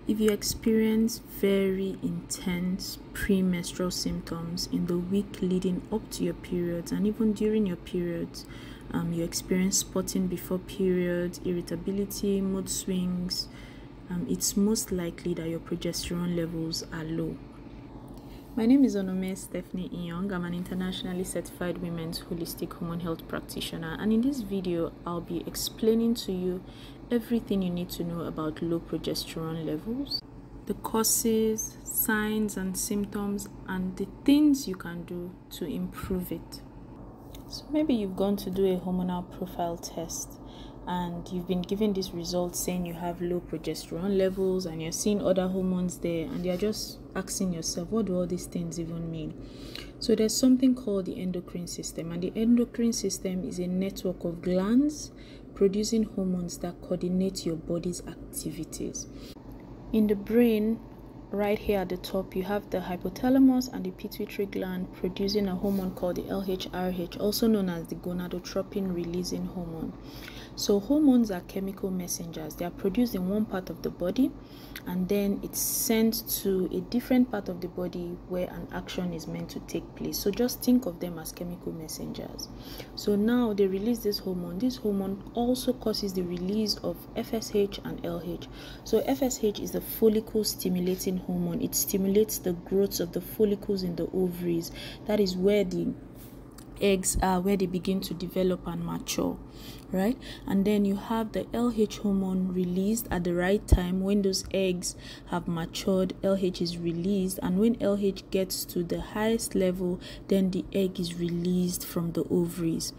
If you experience very intense premenstrual symptoms in the week leading up to your periods and even during your periods, you experience spotting before periods, irritability, mood swings, it's most likely that your progesterone levels are low. My name is Onome Stephanie Inyong. I'm an internationally certified women's holistic hormone health practitioner, and in this video I'll be explaining to you everything you need to know about low progesterone levels, the causes, signs and symptoms, and the things you can do to improve it. So maybe you've gone to do a hormonal profile test and you've been given this result saying you have low progesterone levels, and you're seeing other hormones there, and you're just asking yourself, what do all these things even mean? So there's something called the endocrine system, and the endocrine system is a network of glands producing hormones that coordinate your body's activities. In the brain, right here at the top, you have the hypothalamus and the pituitary gland producing a hormone called the LHRH, also known as the gonadotropin releasing hormone. So hormones are chemical messengers. They are produced in one part of the body, and then it's sent to a different part of the body where an action is meant to take place. So just think of them as chemical messengers. So now they release this hormone. This hormone also causes the release of FSH and LH. So FSH is the follicle stimulating hormone. It stimulates the growth of the follicles in the ovaries. That is where the eggs are, where they begin to develop and mature, right? And then you have the LH hormone released at the right time. When those eggs have matured, LH is released, and when LH gets to the highest level, then the egg is released from the ovaries.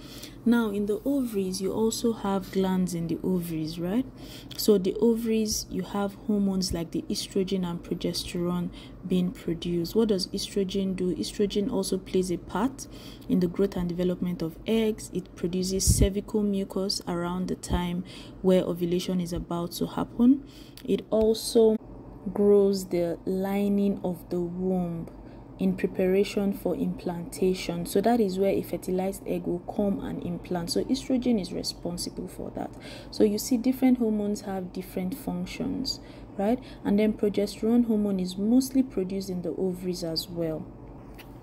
Now in the ovaries, you also have glands in the ovaries, right? So the ovaries, you have hormones like the estrogen and progesterone being produced. What does estrogen do? Estrogen also plays a part in the growth and development of eggs. It produces cervical mucus around the time where ovulation is about to happen. It also grows the lining of the womb in preparation for implantation. So that is where a fertilized egg will come and implant. So estrogen is responsible for that. So you see, different hormones have different functions, right? And then progesterone hormone is mostly produced in the ovaries as well.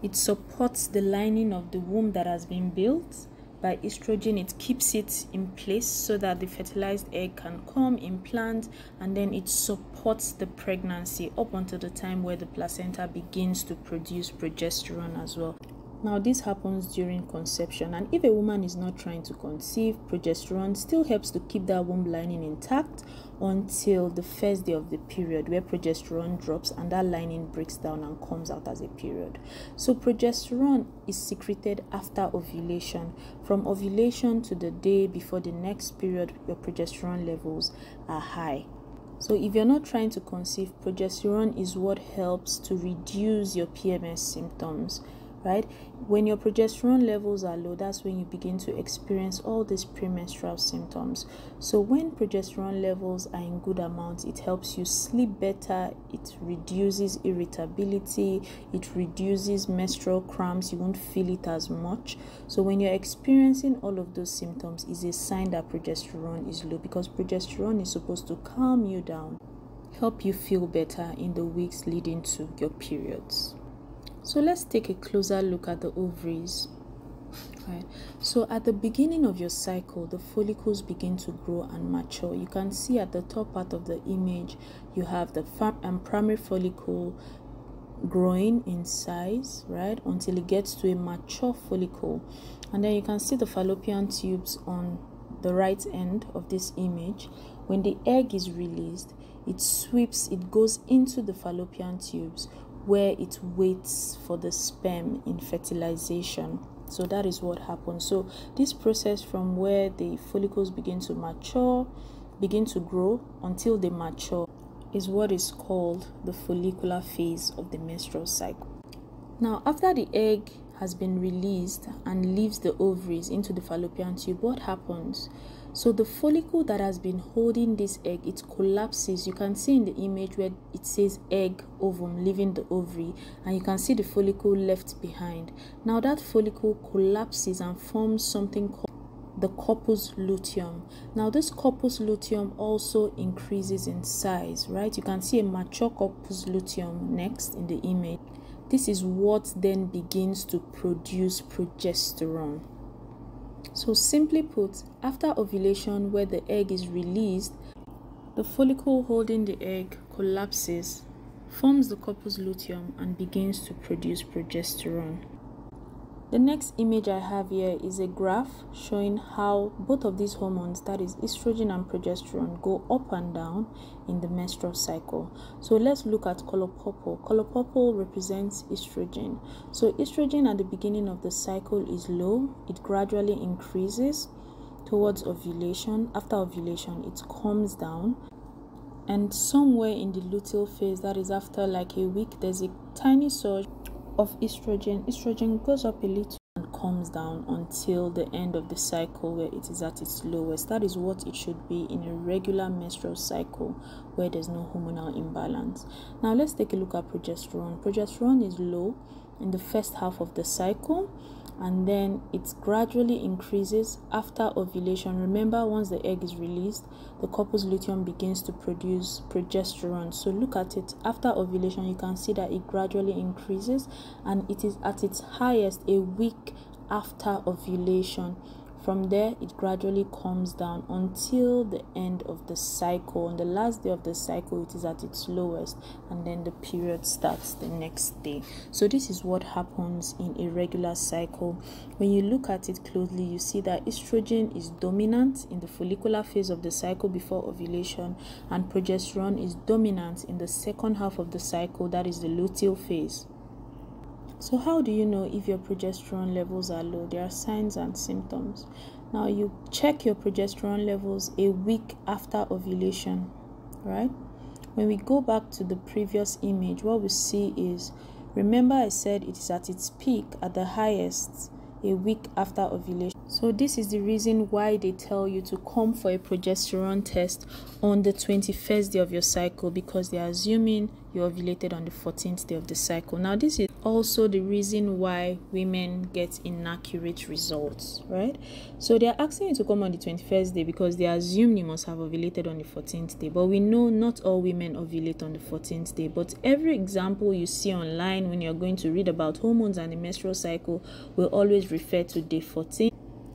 It supports the lining of the womb that has been built by estrogen. It keeps it in place so that the fertilized egg can come, implant, and then it supports the pregnancy up until the time where the placenta begins to produce progesterone as well. Now this happens during conception, and if a woman is not trying to conceive, progesterone still helps to keep that womb lining intact until the first day of the period, where progesterone drops and that lining breaks down and comes out as a period. So progesterone is secreted after ovulation. From ovulation to the day before the next period, your progesterone levels are high. So if you're not trying to conceive, progesterone is what helps to reduce your PMS symptoms, right? When your progesterone levels are low, that's when you begin to experience all these premenstrual symptoms. So when progesterone levels are in good amounts, it helps you sleep better, it reduces irritability, it reduces menstrual cramps, you won't feel it as much. So when you're experiencing all of those symptoms, is a sign that progesterone is low, because progesterone is supposed to calm you down, help you feel better in the weeks leading to your periods. So let's take a closer look at the ovaries. Right. So at the beginning of your cycle, the follicles begin to grow and mature. You can see at the top part of the image, you have the primary follicle growing in size, right, until it gets to a mature follicle. And then you can see the fallopian tubes on the right end of this image. When the egg is released, it sweeps, it goes into the fallopian tubes, where it waits for the sperm in fertilization. So that is what happens. So this process from where the follicles begin to mature, begin to grow until they mature, is what is called the follicular phase of the menstrual cycle. Now, after the egg has been released and leaves the ovaries into the fallopian tube, what happens? So the follicle that has been holding this egg, it collapses. You can see in the image where it says egg ovum leaving the ovary, and you can see the follicle left behind. Now that follicle collapses and forms something called the corpus luteum. Now this corpus luteum also increases in size, right? You can see a mature corpus luteum next in the image. This is what then begins to produce progesterone. So simply put, after ovulation, where the egg is released, the follicle holding the egg collapses, forms the corpus luteum, and begins to produce progesterone. The next image I have here is a graph showing how both of these hormones, that is estrogen and progesterone, go up and down in the menstrual cycle. So let's look at color purple. Color purple represents estrogen. So estrogen at the beginning of the cycle is low. It gradually increases towards ovulation. After ovulation, it comes down. And somewhere in the luteal phase, that is after like a week, there's a tiny surge of estrogen goes up a little and comes down until the end of the cycle where it is at its lowest. That is what it should be in a regular menstrual cycle where there's no hormonal imbalance. Now let's take a look at progesterone. Progesterone is low in the first half of the cycle, and then it gradually increases after ovulation. Remember, once the egg is released, the corpus luteum begins to produce progesterone. So look at it. After ovulation, you can see that it gradually increases, and it is at its highest a week after ovulation. From there, it gradually comes down until the end of the cycle. On the last day of the cycle, it is at its lowest, and then the period starts the next day. So this is what happens in a regular cycle. When you look at it closely, you see that estrogen is dominant in the follicular phase of the cycle before ovulation, and progesterone is dominant in the second half of the cycle, that is the luteal phase. So how do you know if your progesterone levels are low? There are signs and symptoms. Now you check your progesterone levels a week after ovulation, right? When we go back to the previous image, what we see is, remember I said it is at its peak, at the highest, a week after ovulation. So this is the reason why they tell you to come for a progesterone test on the 21st day of your cycle, because they are assuming you ovulated on the 14th day of the cycle. Now this is also the reason why women get inaccurate results, right? So they are asking you to come on the 21st day because they assume you must have ovulated on the 14th day. But we know not all women ovulate on the 14th day. But every example you see online when you're going to read about hormones and the menstrual cycle will always refer to day 14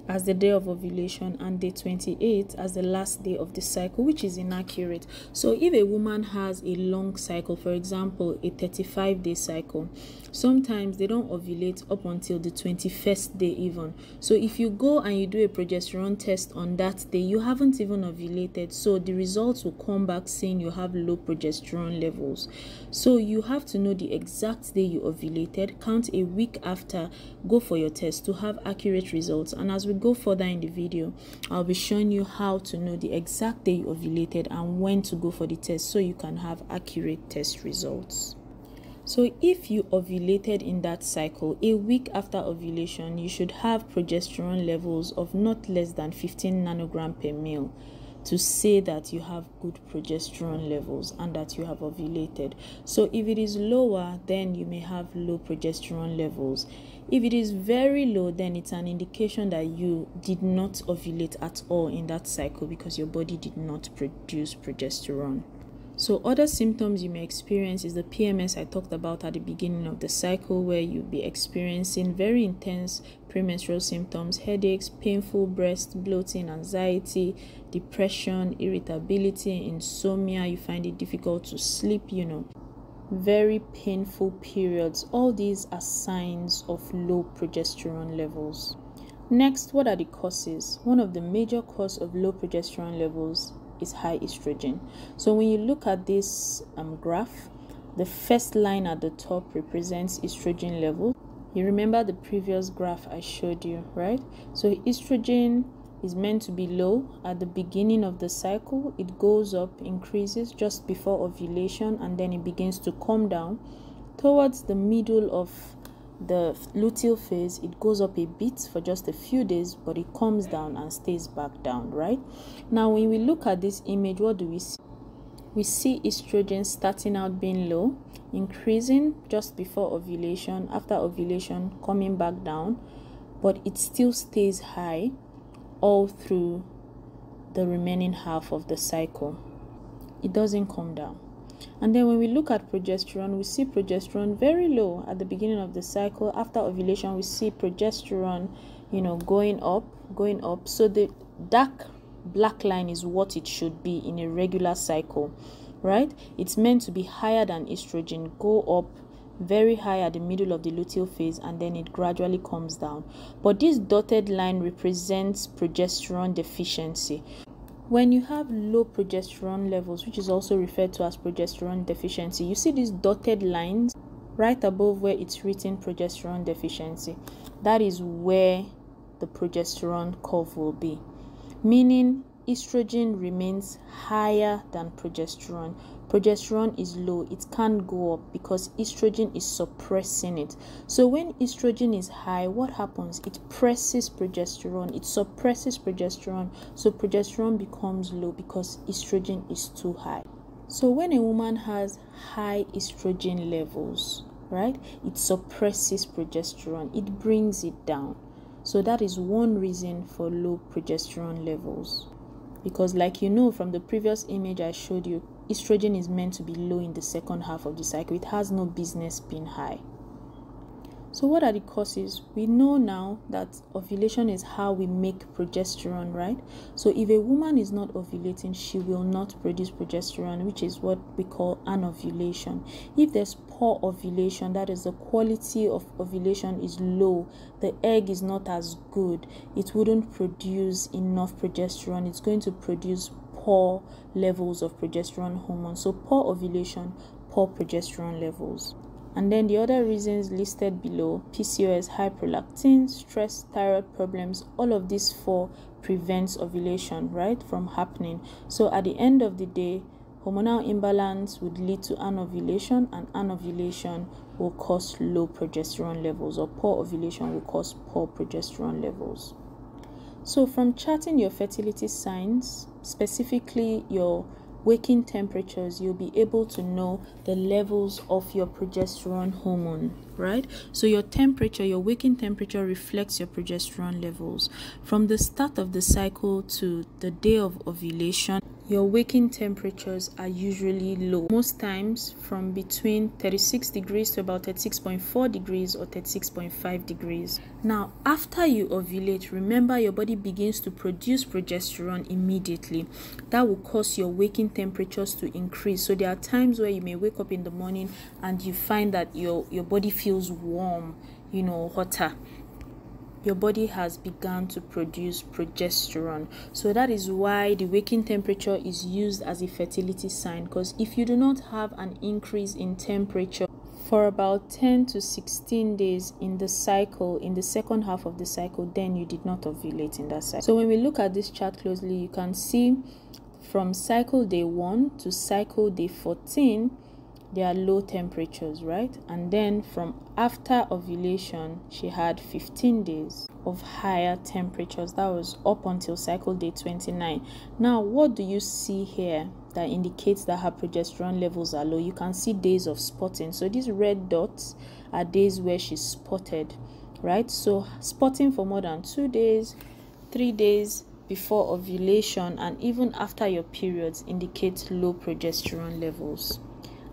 as the day of ovulation and day 28 as the last day of the cycle, which is inaccurate. So if a woman has a long cycle, for example a 35-day cycle, sometimes they don't ovulate up until the 21st day even. So if you go and you do a progesterone test on that day, you haven't even ovulated, so the results will come back saying you have low progesterone levels. So you have to know the exact day you ovulated, count a week after, go for your test to have accurate results. And as we go further in the video, I'll be showing you how to know the exact day you ovulated and when to go for the test so you can have accurate test results. So if you ovulated in that cycle, a week after ovulation, you should have progesterone levels of not less than 15 nanogram per ml to say that you have good progesterone levels and that you have ovulated. So if it is lower, then you may have low progesterone levels. If it is very low, then it's an indication that you did not ovulate at all in that cycle because your body did not produce progesterone. So other symptoms you may experience is the PMS I talked about at the beginning of the cycle, where you'll be experiencing very intense premenstrual symptoms, headaches, painful breast, bloating, anxiety, depression, irritability, insomnia. You find it difficult to sleep, very painful periods. All these are signs of low progesterone levels. Next, what are the causes? One of the major causes of low progesterone levels is high estrogen. So when you look at this graph, the first line at the top represents estrogen level. You remember the previous graph I showed you, right? So estrogen is meant to be low at the beginning of the cycle. It goes up, increases just before ovulation, and then it begins to come down. Towards the middle of the luteal phase, it goes up a bit for just a few days, but it comes down and stays back down, right? Now when we look at this image, what do we see? We see estrogen starting out being low, increasing just before ovulation, after ovulation coming back down, but it still stays high all through the remaining half of the cycle. It doesn't come down. And then when we look at progesterone, we see progesterone very low at the beginning of the cycle. After ovulation, we see progesterone, going up. So the dark black line is what it should be in a regular cycle, right? It's meant to be higher than estrogen, go up very high at the middle of the luteal phase, and then it gradually comes down. But this dotted line represents progesterone deficiency. When you have low progesterone levels, which is also referred to as progesterone deficiency, you see these dotted lines right above where it's written progesterone deficiency. That is where the progesterone curve will be, meaning estrogen remains higher than progesterone. Progesterone is low, it can't go up because estrogen is suppressing it. So when estrogen is high, what happens? It presses progesterone, it suppresses progesterone, so progesterone becomes low because estrogen is too high. So when a woman has high estrogen levels, right, it suppresses progesterone, it brings it down. So that is one reason for low progesterone levels. Because like from the previous image I showed you, estrogen is meant to be low in the second half of the cycle. It has no business being high. So what are the causes? We know now that ovulation is how we make progesterone, right? So if a woman is not ovulating, she will not produce progesterone, which is what we call anovulation. If there's poor ovulation, that is the quality of ovulation is low, the egg is not as good, it wouldn't produce enough progesterone. It's going to produce poor levels of progesterone hormone. So poor ovulation, poor progesterone levels. And then the other reasons listed below: PCOS, high prolactin, stress, thyroid problems, all of these four prevents ovulation, right, from happening. So at the end of the day, hormonal imbalance would lead to anovulation, and anovulation will cause low progesterone levels, or poor ovulation will cause poor progesterone levels. So from charting your fertility signs, specifically your waking temperatures, you'll be able to know the levels of your progesterone hormone, right? So your temperature, your waking temperature reflects your progesterone levels. From the start of the cycle to the day of ovulation, your waking temperatures are usually low. Most times from between 36 degrees to about 36.4 degrees or 36.5 degrees. Now, after you ovulate, remember your body begins to produce progesterone immediately. That will cause your waking temperatures to increase. So there are times where you may wake up in the morning and you find that your body feels warm, hotter. Your body has begun to produce progesterone. So that is why the waking temperature is used as a fertility sign, because if you do not have an increase in temperature for about 10 to 16 days in the cycle, in the second half of the cycle, then you did not ovulate in that cycle. So when we look at this chart closely, you can see from cycle day 1 to cycle day 14, there are low temperatures, right? And then from after ovulation, she had 15 days of higher temperatures. That was up until cycle day 29. Now, what do you see here that indicates that her progesterone levels are low? You can see days of spotting. So these red dots are days where she's spotted, right? So spotting for more than 2 days, 3 days before ovulation, and even after your periods indicates low progesterone levels.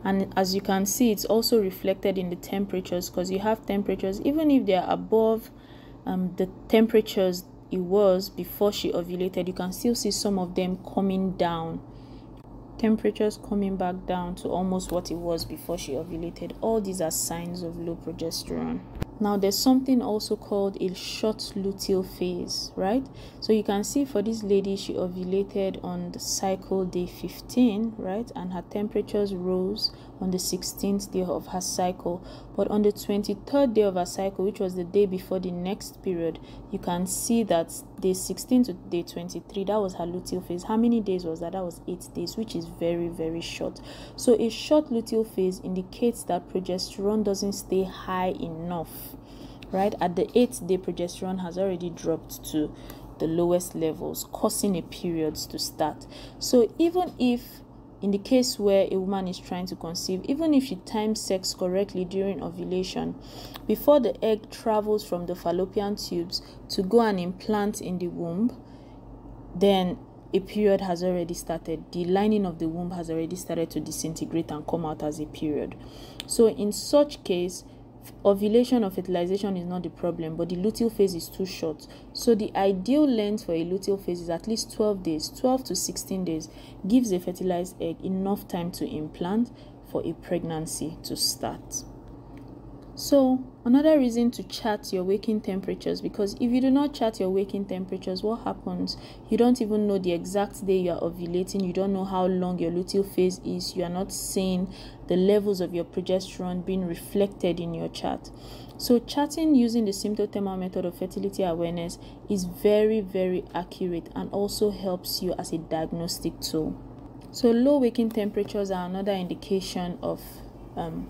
And as you can see, it's also reflected in the temperatures, because you have temperatures, even if they are above the temperatures it was before she ovulated, you can still see some of them coming down. Temperatures coming back down to almost what it was before she ovulated. All these are signs of low progesterone. Now, there's something also called a short luteal phase, right? So you can see for this lady, she ovulated on the cycle day 15, right? And her temperatures rose on the 16th day of her cycle. But on the 23rd day of her cycle, which was the day before the next period, you can see that day 16 to day 23, that was her luteal phase. How many days was that? That was 8 days, which is very, very short. So a short luteal phase indicates that progesterone doesn't stay high enough, right? At the 8th day, progesterone has already dropped to the lowest levels, causing a period to start. So even if, in the case where a woman is trying to conceive, even if she times sex correctly during ovulation, before the egg travels from the fallopian tubes to go and implant in the womb, then a period has already started. The lining of the womb has already started to disintegrate and come out as a period. So in such case, ovulation or fertilization is not the problem, but the luteal phase is too short. So the ideal length for a luteal phase is at least 12 days. 12 to 16 days gives a fertilized egg enough time to implant for a pregnancy to start. So another reason to chart your waking temperatures, because if you do not chart your waking temperatures, what happens? You don't even know the exact day you are ovulating. You don't know how long your luteal phase is. You are not seeing the levels of your progesterone being reflected in your chart. So charting using the symptothermal method of fertility awareness is very, very accurate and also helps you as a diagnostic tool. So low waking temperatures are another indication of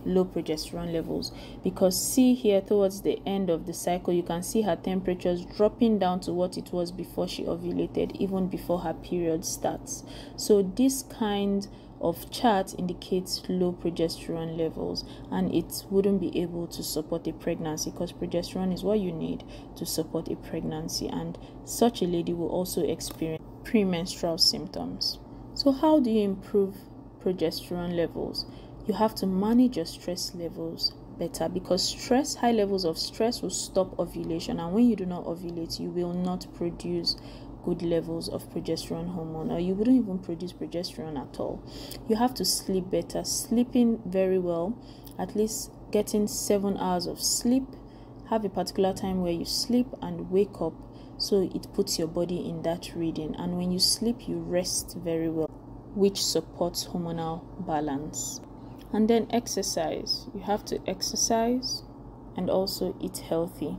low progesterone levels, because see here towards the end of the cycle, you can see her temperatures dropping down to what it was before she ovulated, even before her period starts. So this kind of chart indicates low progesterone levels, and it wouldn't be able to support a pregnancy, because progesterone is what you need to support a pregnancy, and such a lady will also experience premenstrual symptoms. So how do you improve progesterone levels? You have to manage your stress levels better, because high levels of stress will stop ovulation, and when you do not ovulate, you will not produce good levels of progesterone hormone, or you wouldn't even produce progesterone at all. You have to sleep better, sleeping very well, at least getting 7 hours of sleep. Have a particular time where you sleep and wake up, so it puts your body in that reading, and when you sleep, you rest very well, which supports hormonal balance. And then exercise. You have to exercise and also eat healthy.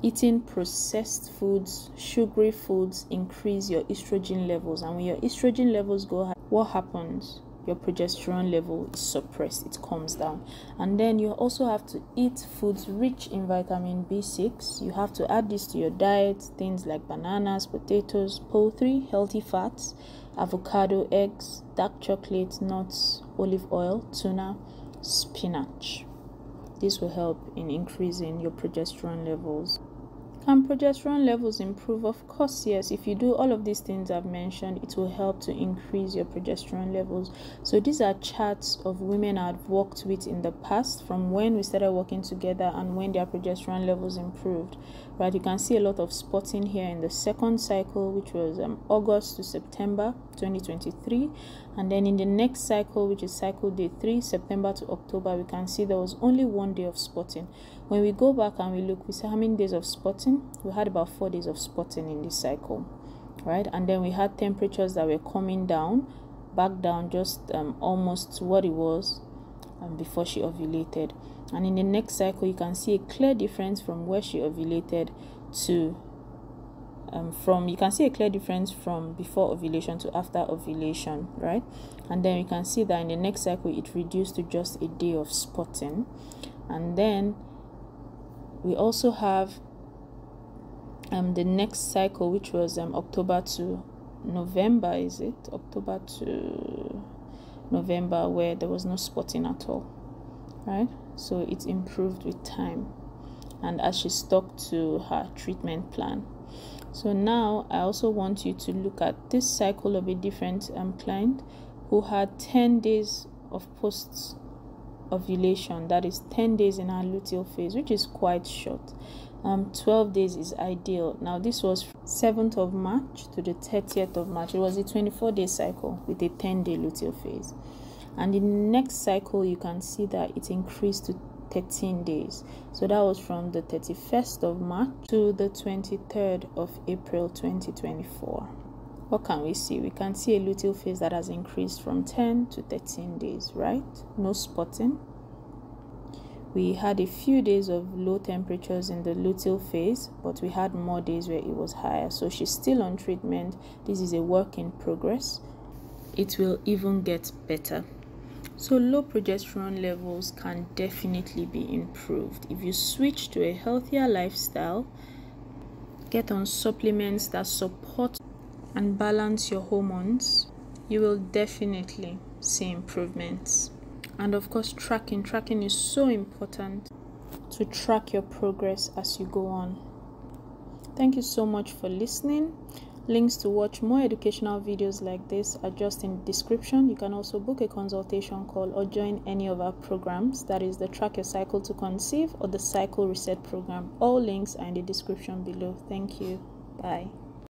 Eating processed foods, sugary foods increase your estrogen levels, and when your estrogen levels go high, what happens? Your progesterone level is suppressed, it comes down. And then you also have to eat foods rich in vitamin B6. You have to add this to your diet, things like bananas, potatoes, poultry, healthy fats, avocado, eggs, dark chocolate, nuts, olive oil, tuna, spinach. This will help in increasing your progesterone levels. Can progesterone levels improve? Of course, yes. If you do all of these things I've mentioned, it will help to increase your progesterone levels. So these are charts of women I've worked with in the past, from when we started working together and when their progesterone levels improved. Right, you can see a lot of spotting here in the second cycle, which was August to September 2023, and then in the next cycle, which is cycle day 3, September to October, we can see there was only 1 day of spotting. When we go back and we look, we see how many days of spotting. We had about 4 days of spotting in this cycle, right? And then we had temperatures that were coming down, back down, just almost to what it was before she ovulated. And in the next cycle, you can see a clear difference from where she ovulated to you can see a clear difference from before ovulation to after ovulation, right? And then you can see that in the next cycle, it reduced to just a day of spotting. And then we also have the next cycle, which was October to November, is it? October to November, where there was no spotting at all, right? So it improved with time, and as she stuck to her treatment plan. So now I also want you to look at this cycle of a different client who had 10 days of post ovulation, that is 10 days in her luteal phase, which is quite short. 12 days is ideal. Now this was 7th of March to the 30th of March. It was a 24-day cycle with a 10-day luteal phase, and in the next cycle you can see that it increased to 13 days. So that was from the 31st of March to the 23rd of April 2024. What can we see? We can see a luteal phase that has increased from 10 to 13 days, right? No spotting. We had a few days of low temperatures in the luteal phase, but we had more days where it was higher. So she's still on treatment. This is a work in progress. It will even get better. So low progesterone levels can definitely be improved if you switch to a healthier lifestyle, get on supplements that support and balance your hormones. You will definitely see improvements. And of course, tracking is so important to track your progress as you go on. Thank you so much for listening. Links to watch more educational videos like this are just in the description. You can also book a consultation call or join any of our programs, that is the Track Your Cycle to Conceive or the Cycle Reset program. All links are in the description below. Thank you. Bye.